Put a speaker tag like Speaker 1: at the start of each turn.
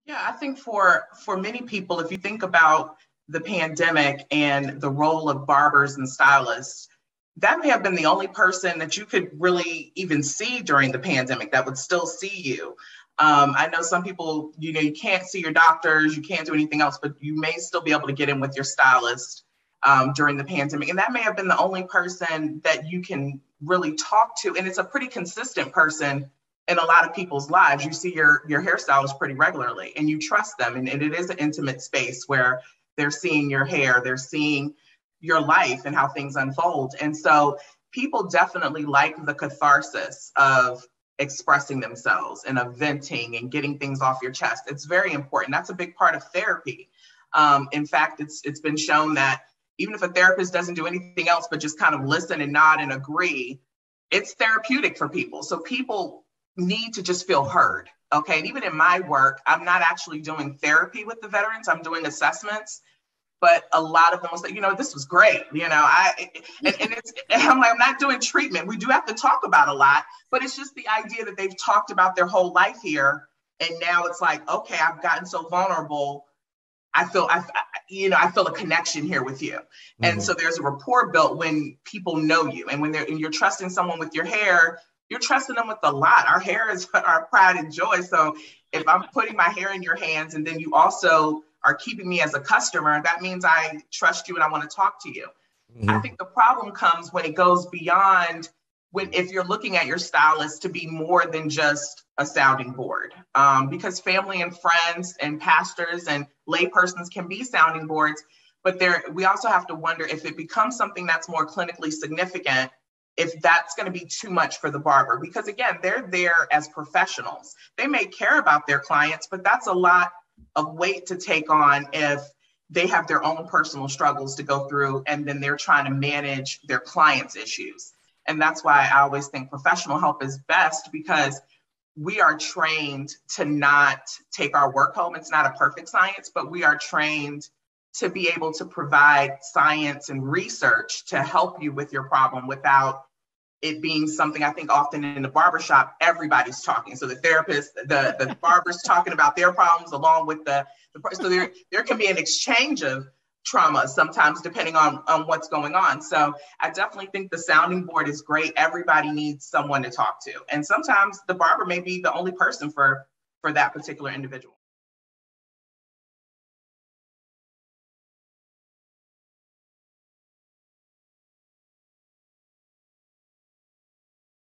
Speaker 1: Yeah, I think for many people, if you think about the pandemic and the role of barbers and stylists, that may have been the only person that you could really even see during the pandemic that would still see you. I know some people, you can't see your doctors, you can't do anything else, but you may still be able to get in with your stylist during the pandemic. And that may have been the only person that you can really talk to. And it's a pretty consistent person in a lot of people's lives. You see your hairstylist pretty regularly and you trust them. And it is an intimate space where they're seeing your hair, they're seeing your life and how things unfold. And so people definitely like the catharsis of expressing themselves and of venting and getting things off your chest. It's very important. That's a big part of therapy. In fact, it's been shown that even if a therapist doesn't do anything else but just kind of listen and nod and agree, it's therapeutic for people. So people need to just feel heard. Okay. And even in my work, I'm not actually doing therapy with the veterans, I'm doing assessments. But a lot of them will say, this was great. And I'm like, I'm not doing treatment. We do have to talk about a lot, but it's just the idea that they've talked about their whole life here. And now it's like, okay, I've gotten so vulnerable. I feel a connection here with you. And so there's a rapport built when people know you. And and you're trusting someone with your hair, you're trusting them with a lot. Our hair is our pride and joy. So if I'm putting my hair in your hands and then you also are keeping me as a customer, that means I trust you and I want to talk to you. I think the problem comes when it goes beyond if you're looking at your stylist to be more than just a sounding board, because family and friends and pastors and laypersons can be sounding boards, but we also have to wonder if it becomes something that's more clinically significant, if that's going to be too much for the barber, because again, they're there as professionals. They may care about their clients, but that's a lot of weight to take on if they have their own personal struggles to go through and then they're trying to manage their clients' issues. And that's why I always think professional help is best, because we are trained to not take our work home. It's not a perfect science, but we are trained to be able to provide science and research to help you with your problem without it being something. I think often in the barbershop, everybody's talking. So the therapist, the barber's talking about their problems along with so there can be an exchange of trauma sometimes depending on what's going on. So I definitely think the sounding board is great. Everybody needs someone to talk to. And sometimes the barber may be the only person for that particular individual.